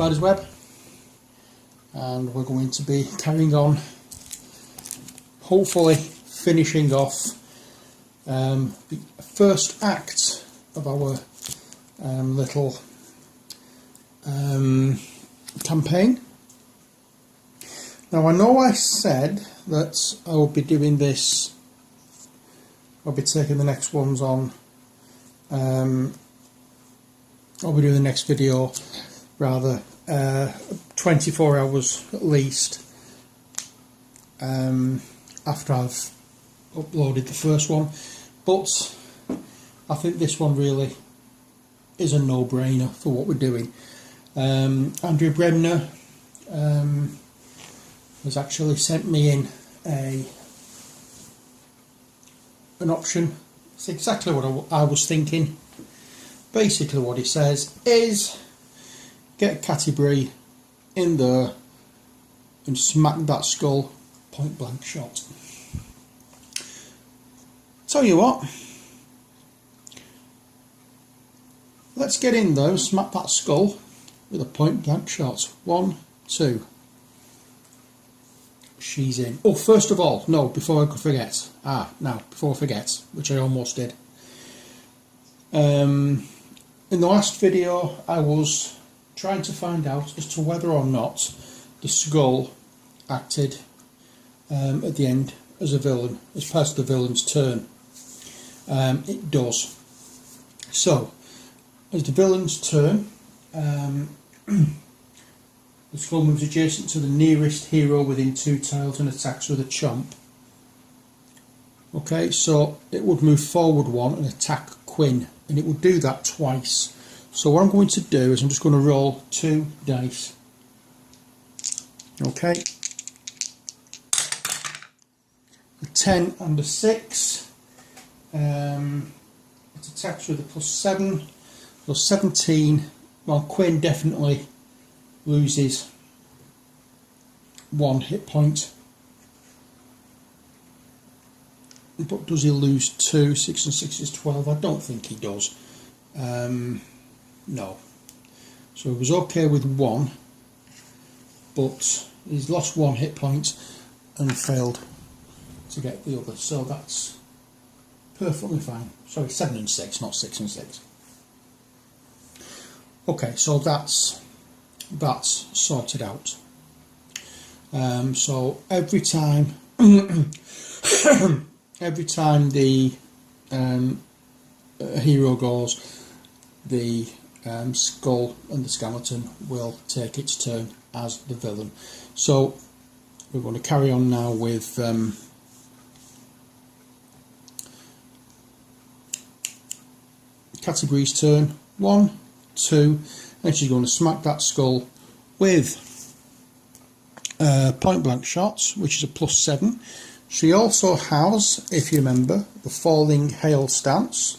Spider's Web, and we're going to be carrying on, hopefully finishing off the first act of our little campaign. Now I know I said that I would be doing this, I'll be taking the next ones on, I'll be doing the next video rather 24 hours at least after I've uploaded the first one, but I think this one really is a no-brainer for what we're doing. Andrew Bremner has actually sent me in an option. It's exactly what I was thinking. Basically what he says is get Cattie-Brie in there and smack that skull point blank shot. Tell you what, let's get in there and smack that skull with a point blank shot. 1, 2. She's in. Oh, first of all, no, before I forget. Before I forget, which I almost did. In the last video, I was trying to find out as to whether or not the skull acted at the end as a villain, as part of the villain's turn. It does. So, as the villain's turn, the skull moves adjacent to the nearest hero within 2 tiles and attacks with a chomp. Okay, so it would move forward 1 and attack Quinn, and it would do that twice. So what I'm going to do is I'm just going to roll 2 dice. Okay. A 10 and a 6. It attacks with a +7. So 17. Well, Quinn definitely loses 1 hit point. But does he lose 2? 6 and 6 is 12. I don't think he does. No. So he was okay with 1, but he's lost 1 hit point and failed to get the other. So that's perfectly fine. Sorry, 7 and 6, not 6 and 6. Okay, so that's sorted out. So every time every time the hero goes, the skull and the skeleton will take its turn as the villain. So we're going to carry on now with Cattie-Brie's turn. 1, 2, and she's going to smack that skull with point blank shots, which is a +7. She also has, if you remember, the falling hail stance,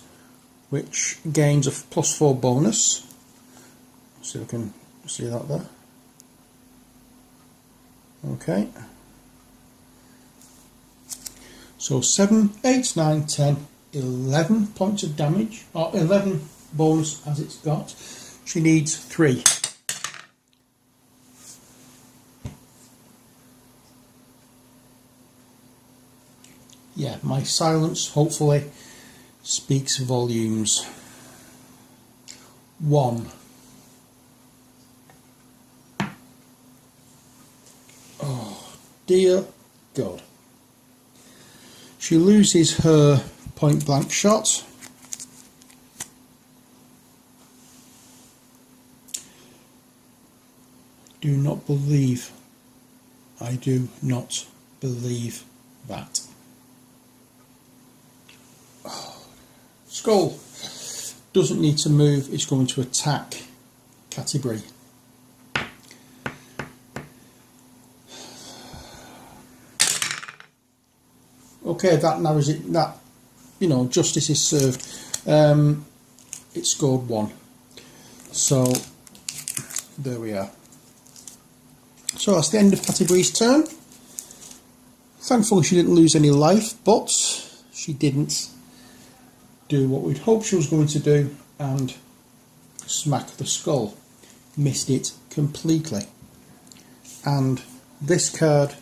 which gains a +4 bonus. See if I can see that there. Okay. So 7, 8, 9, 10, 11 points of damage, or 11 bonus as it's got. She needs 3. Yeah, my silence hopefully speaks volumes. 1. Oh dear God. She loses her point blank shot. Do not believe. I do not believe that. Skull doesn't need to move, it's going to attack Cattie-Brie. Okay, that narrows it, that, you know, justice is served. It scored 1. So there we are. So that's the end of Cattie-Brie's turn. Thankfully she didn't lose any life, but she didn't do what we'd hoped she was going to do and smack the skull. Missed it completely. And this card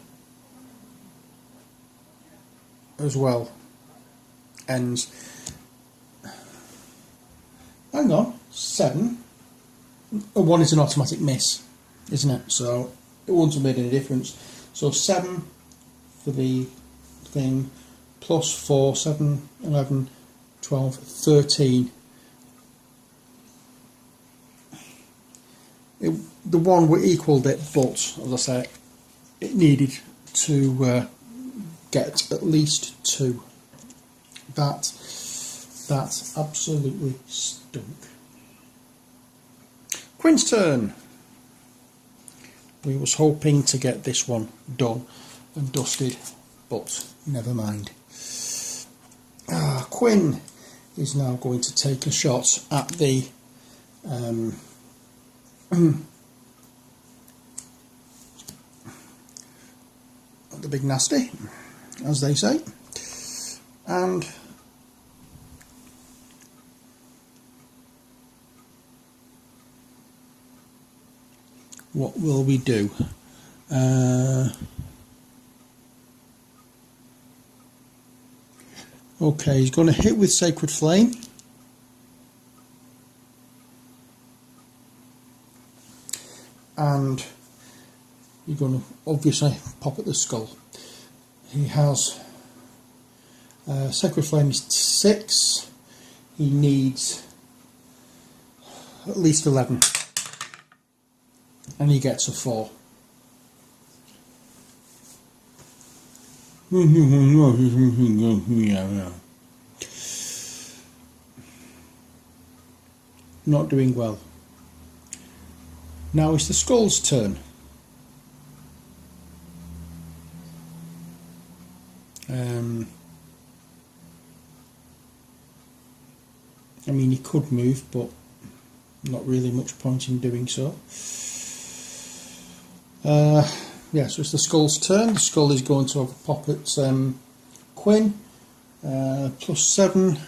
as well ends. Hang on, 7. A 1 is an automatic miss, isn't it? So it wouldn't have made any difference. So 7 for the thing, plus 4, 7, 11, 12, 13. The 1 we equalled it, but as I say, it needed to get at least 2. That absolutely stunk. Quinn's turn. We was hoping to get this one done and dusted, but never mind. Quinn is now going to take a shot at the the big nasty, as they say, and what will we do? Okay, he's going to hit with Sacred Flame. And you're going to obviously pop at the skull. He has Sacred Flame is 6. He needs at least 11. And he gets a 4. Not doing well. Now it's the skull's turn. I mean, he could move, but not really much point in doing so. Yeah, so it's the skull's turn. The skull is going to have a pop at Quinn. Plus 7.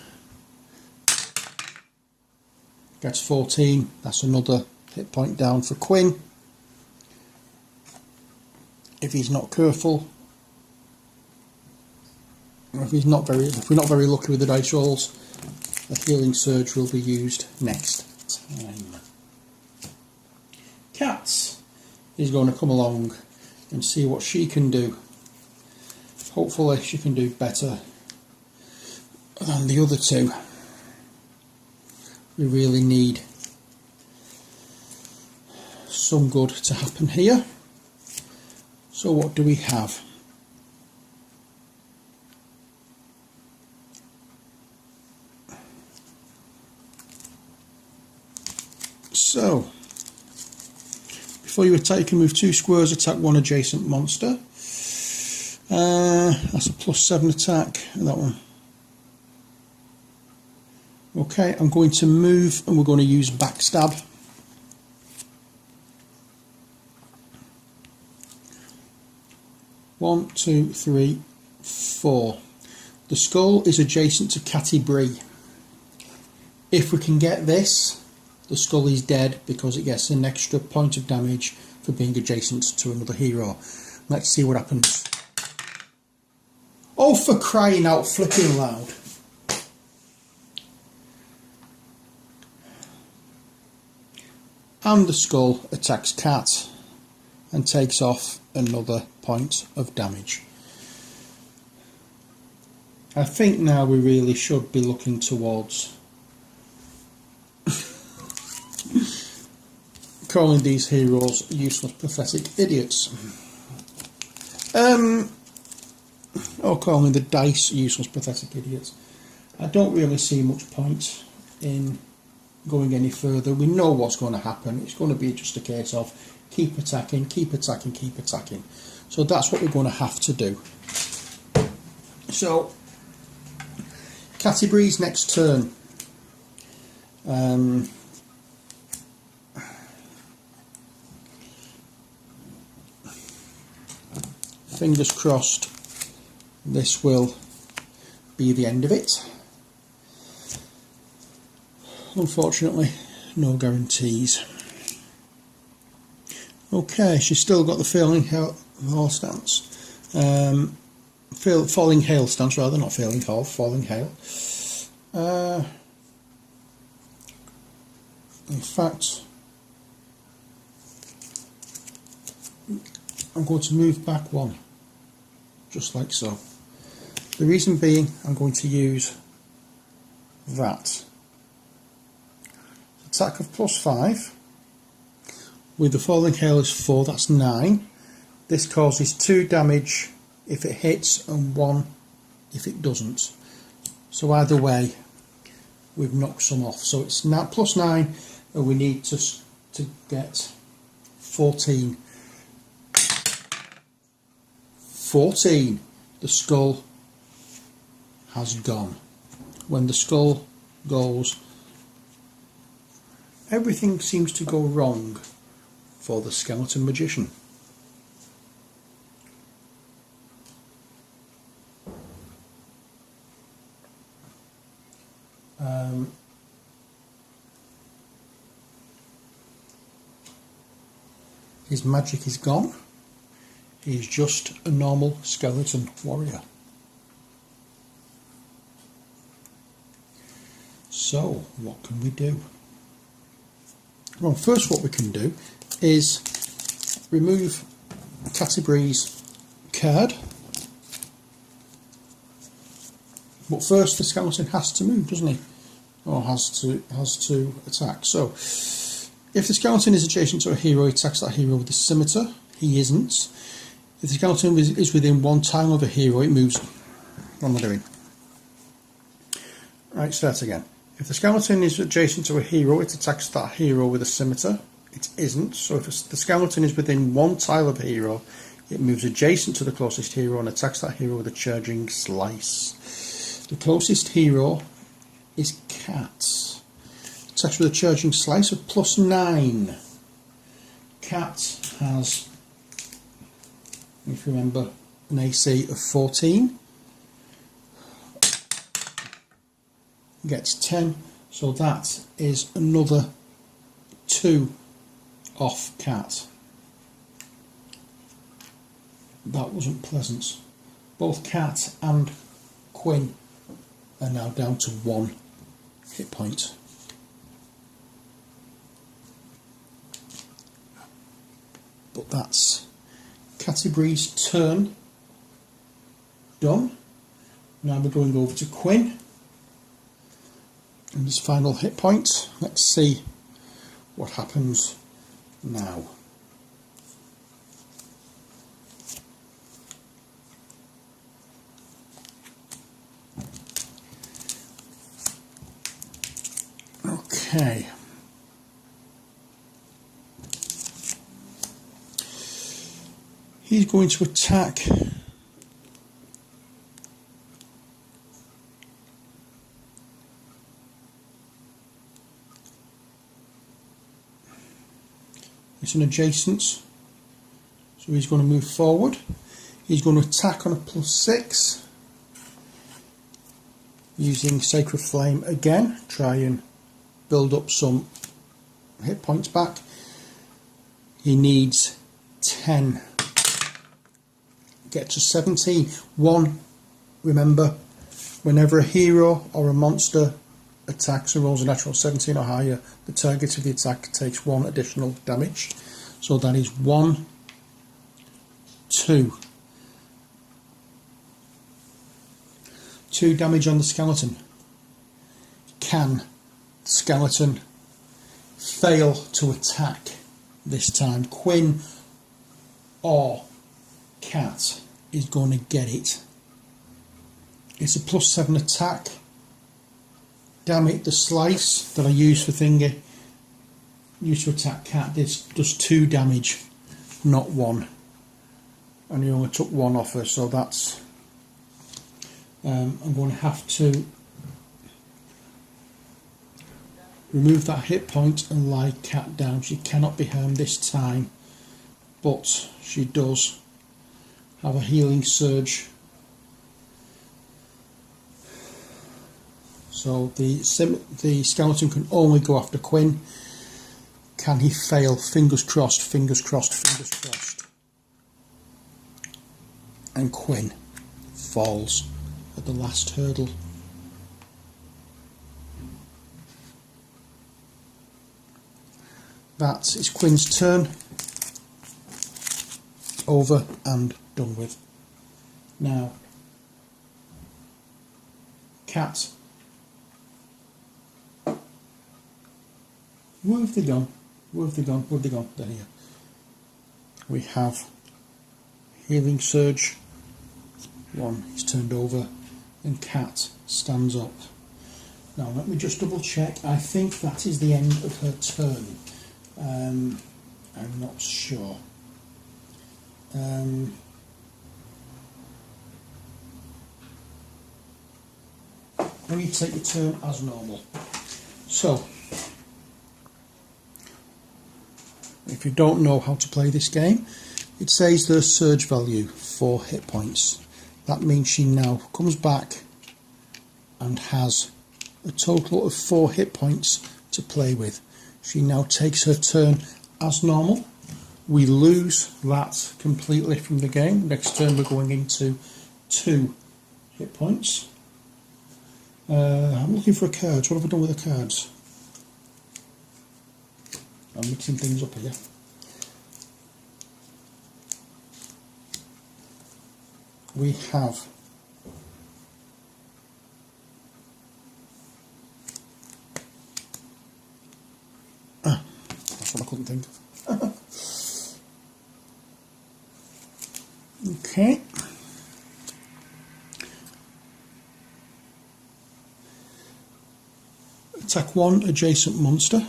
Gets 14. That's another hit point down for Quinn. If he's not careful, or if we're not very lucky with the dice rolls, a healing surge will be used next time. Cat is going to come along and see what she can do. Hopefully she can do better than the other two. We really need some good to happen here. So what do we have? So, before you attack, you can move 2 squares, attack 1 adjacent monster. That's a plus 7 attack, that one. Okay, I'm going to move and we're going to use backstab. One, 2, 3, 4. The skull is adjacent to Cattie-Brie. If we can get this, the skull is dead because it gets an extra point of damage for being adjacent to another hero. Let's see what happens. Oh, for crying out flipping loud. And the skull attacks Cat and takes off another point of damage. I think now we really should be looking towards calling these heroes useless, pathetic idiots. Or calling the dice useless, pathetic idiots. I don't really see much point in going any further. We know what's going to happen. It's going to be just a case of keep attacking, keep attacking, keep attacking. So that's what we're going to have to do. So Cattie-Brie's next turn. Fingers crossed this will be the end of it. Unfortunately, no guarantees. Okay, she's still got the falling hail stance. Falling hail stance rather, not falling hail, falling hail. In fact, I'm going to move back one, just like so. The reason being, I'm going to use that. Attack of +5 with the falling hail is 4, that's 9. This causes 2 damage if it hits and 1 if it doesn't. So either way, we've knocked some off. So it's now +9, and we need to get 14. 14. The skull has gone. When the skull goes, everything seems to go wrong for the skeleton magician. His magic is gone. He's just a normal skeleton warrior. So, what can we do? Well, first what we can do is remove Cattie-Brie's card. But first the skeleton has to move, doesn't he? Or has to attack. So, if the skeleton is adjacent to a hero, he attacks that hero with the scimitar. He isn't. If the skeleton is within 1 tile of a hero, it moves. What am I doing? Right, start again. If the skeleton is adjacent to a hero, it attacks that hero with a scimitar. It isn't. So if the skeleton is within 1 tile of a hero, it moves adjacent to the closest hero and attacks that hero with a charging slice. The closest hero is Katt. Attacks with a charging slice of +9. Katt has, if you remember, an AC of 14. Gets 10, so that is another 2 off Katt. That wasn't pleasant. Both Katt and Quinn are now down to 1 hit point. But that's Cattie-Brie's turn done. Now we're going over to Quinn and his final hit point. Let's see what happens now. Okay. He's going to attack it's an adjacent, so he's going to move forward. He's going to attack on a +6 using Sacred Flame again, try and build up some hit points back. He needs 10. Get to 17. 1, remember, whenever a hero or a monster attacks and rolls a natural 17 or higher, the target of the attack takes 1 additional damage. So that is 1, 2. 2 damage on the skeleton. Can the skeleton fail to attack this time? Quinn or Katt is going to get it. It's a +7 attack. Damn it, the slice that I used for Finger used to attack Katt does 2 damage, not 1. And he only took 1 off her, so that's I'm going to have to remove that hit point and lie Katt down. She cannot be harmed this time, but she does have a healing surge. So the skeleton can only go after Quinn. can he fail? Fingers crossed, fingers crossed, fingers crossed. And Quinn falls at the last hurdle. That is Quinn's turn. Over and done with. Now, Cat. Where have they gone? Where have they gone? Where have they gone? They're here. We have Healing Surge. One is turned over and Cat stands up. Now let me just double check. I think that is the end of her turn. I'm not sure. Let me take your turn as normal. So, if you don't know how to play this game, it says their surge value 4 hit points. That means she now comes back and has a total of 4 hit points to play with. She now takes her turn as normal. We lose that completely from the game. Next turn we're going into 2 hit points. I'm looking for cards. What have I done with the cards? I'm mixing things up here. We have that's what I couldn't think of. Okay. Attack 1 adjacent monster.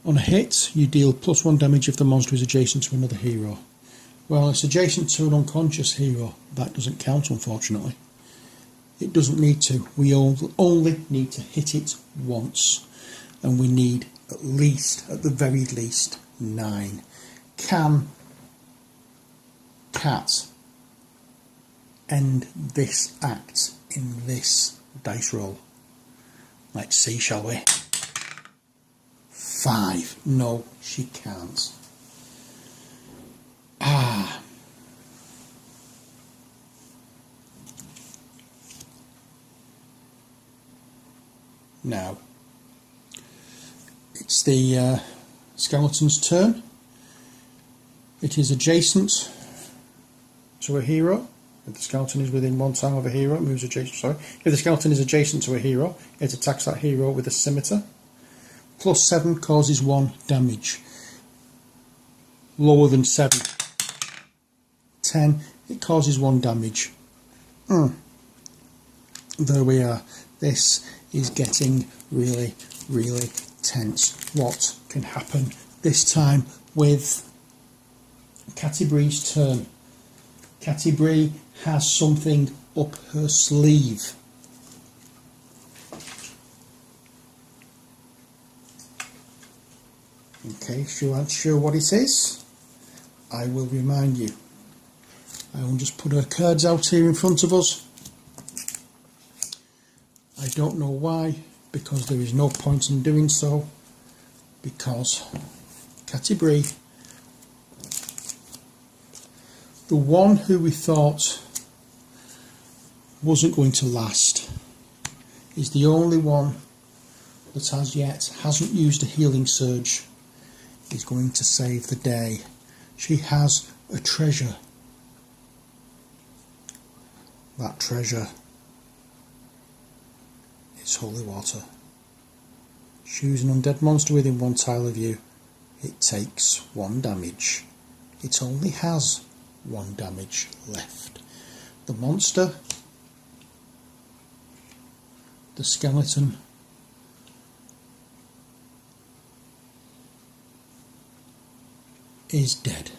On a hit, you deal +1 damage if the monster is adjacent to another hero. Well, it's adjacent to an unconscious hero. That doesn't count, unfortunately. It doesn't need to. We only need to hit it once. And we need at least, at the very least, 9. Can Cat end this act in this dice roll? Let's see, shall we? 5. No, she can't. Now, it's the skeleton's turn. It is adjacent to a hero. If the skeleton is within 1 tile of a hero, it moves adjacent. Sorry. If the skeleton is adjacent to a hero, it attacks that hero with a scimitar. +7 causes 1 damage. Lower than 7. 10, it causes 1 damage. There we are. This is getting really, really tense. What can happen this time with Cattie-Brie's turn? Cattie-Brie has something up her sleeve. Okay, if you aren't sure what it is, I will remind you. I will just put her cards out here in front of us. I don't know why, because there is no point in doing so, because Cattie-Brie, the one who we thought wasn't going to last, is the only one that as yet hasn't used a healing surge, is going to save the day. She has a treasure. That treasure is holy water. Choose an undead monster within 1 tile of you. It takes 1 damage. It only has 1 damage left. The monster, the skeleton, is dead.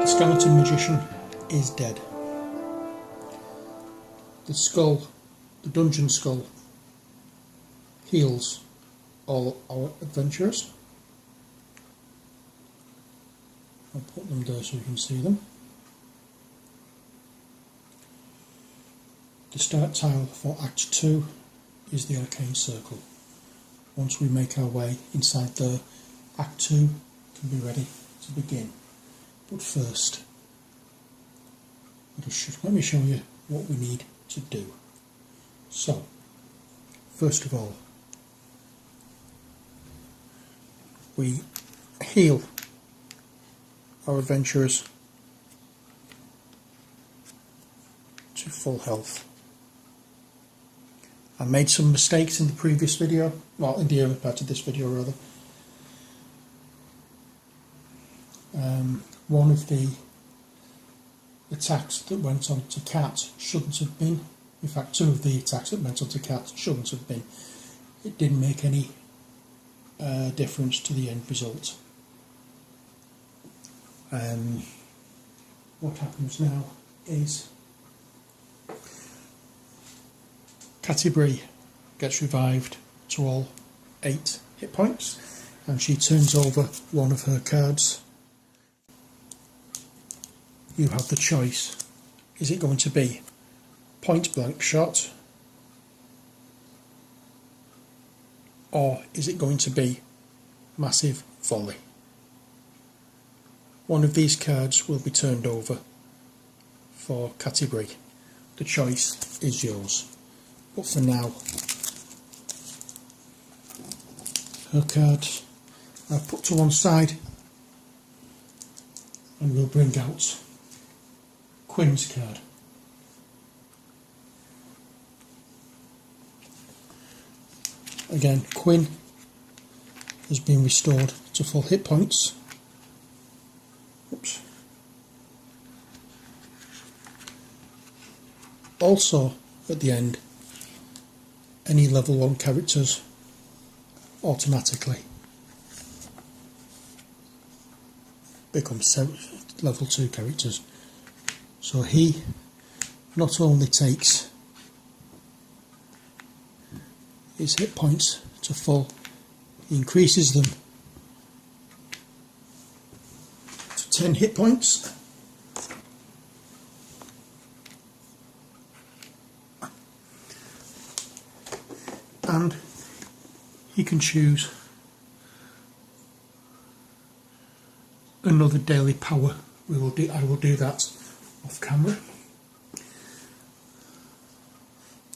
The skeleton magician is dead. The skull, the dungeon skull, heals all our adventurers. I'll put them there so you can see them. The start tile for Act 2 is the arcane circle. Once we make our way inside there, Act 2 can be ready to begin. But first, let me show you what we need to do. So, first of all, we heal our adventurers to full health. I made some mistakes in the previous video, well, in the early part of this video rather. One of the attacks that went on to Cat shouldn't have been. In fact, two of the attacks that went on to Cat shouldn't have been. It didn't make any difference to the end result. What happens now is Cattie-Brie gets revived to all 8 hit points, and she turns over one of her cards. You have the choice. Is it going to be point blank shot, or is it going to be massive volley? One of these cards will be turned over for Cattie-Brie. The choice is yours. But for now, her cards I've put to one side, and we'll bring out Quinn's card. Again, Quinn has been restored to full hit points. Oops. Also, at the end, any level 1 characters automatically become level 2 characters. So he not only takes his hit points to full, he increases them to 10 hit points. And he can choose another daily power. I will do that off camera.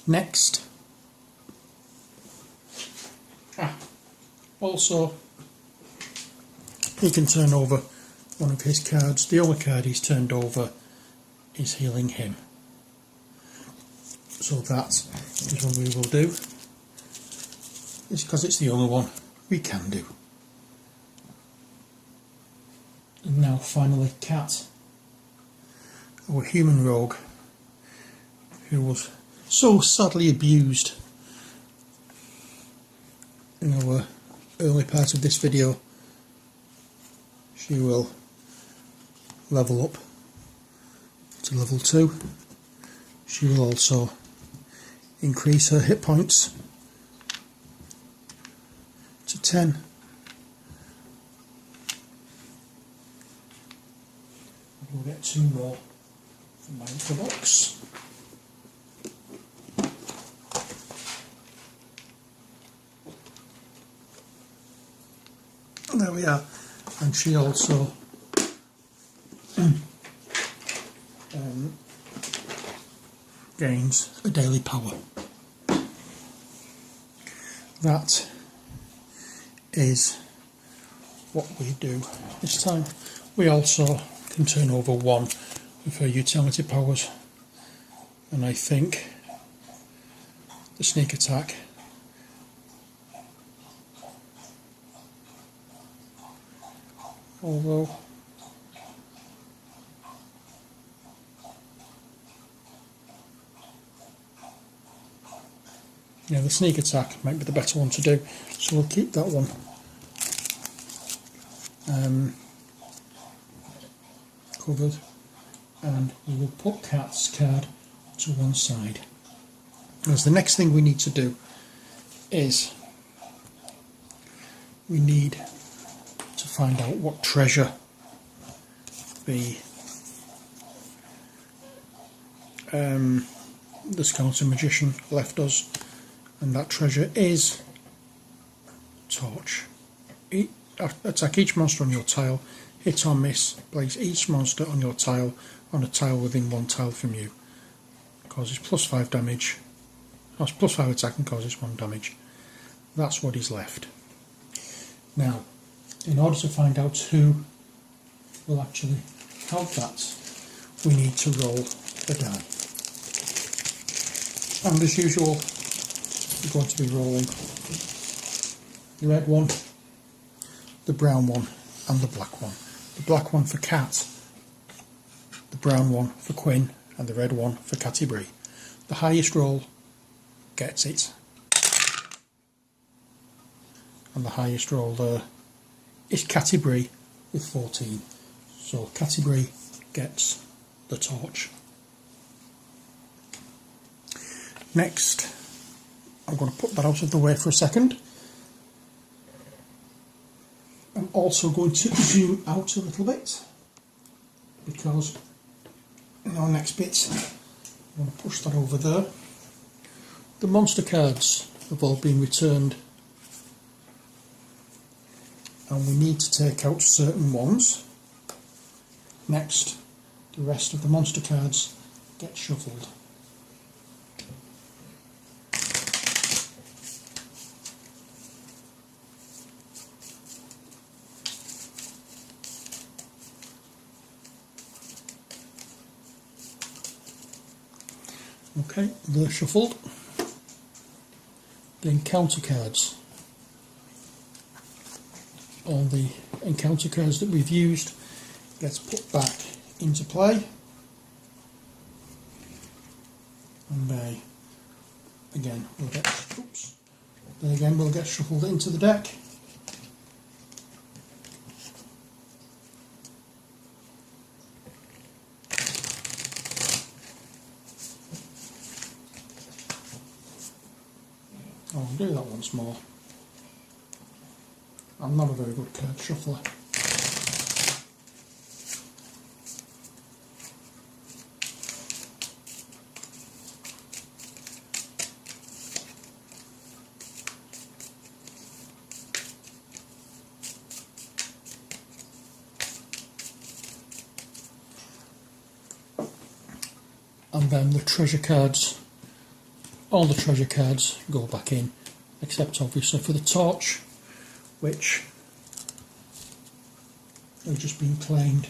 Next, also he can turn over one of his cards. The only card he's turned over is healing him. So that is what we will do. It's because it's the only one we can do. And now finally Cat, our human rogue, who was so sadly abused in our early part of this video. She will level up to level 2. She will also increase her hit points to 10. We'll get 2 more from my info box. There we are. And she also gains a daily power. That is what we do this time. We also can turn over one of her utility powers, and I think the sneak attack although yeah, the sneak attack might be the better one to do, so we'll keep that one. covered, and we will put Katt's card to one side. As the next thing we need to do is we need to find out what treasure the skeleton magician left us, and that treasure is torch. Attack each monster on your tile, hit or miss, place each monster on your tile on a tile within 1 tile from you. Causes +5 damage, has +5 attack and causes 1 damage. That's what is left. Now, in order to find out who will actually have that, we need to roll the die. And as usual, we're going to be rolling the red one, the brown one and the black one. The black one for Katt, the brown one for Quinn and the red one for Cattie-Brie. The highest roll gets it. And the highest roll there is Cattie-Brie with 14. So Cattie-Brie gets the torch. Next, I'm going to put that out of the way for a second. I'm also going to zoom out a little bit, because in our next bit I'm going to push that over there. The monster cards have all been returned, and we need to take out certain ones. Next, the rest of the monster cards get shuffled. Okay, they're shuffled. The encounter cards. All the encounter cards that we've used gets put back into play, and they again will get shuffled into the deck. I'll do that once more. I'm not a very good card shuffler. And then the treasure cards, all the treasure cards go back in, except obviously for the torch, which have just been claimed.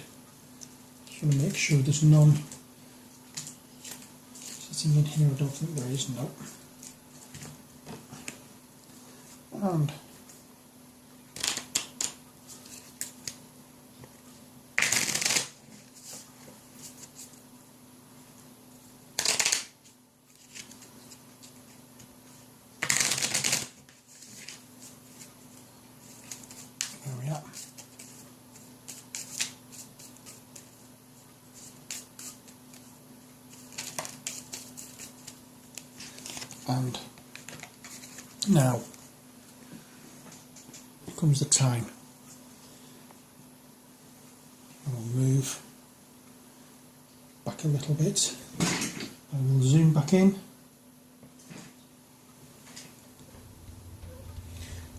Just want to make sure there's none sitting in here. I don't think there is, no. And there we are. And now comes the time. I will move back a little bit. I will zoom back in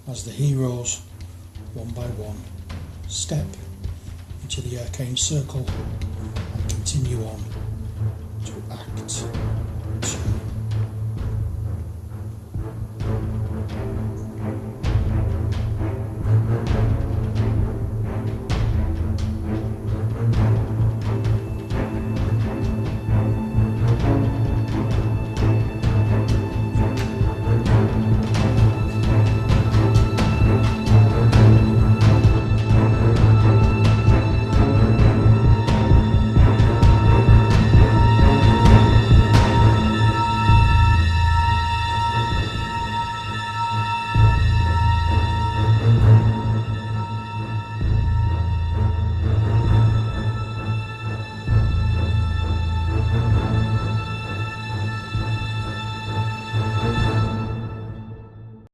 as the heroes, one by one, step into the arcane circle and continue on to Act 2.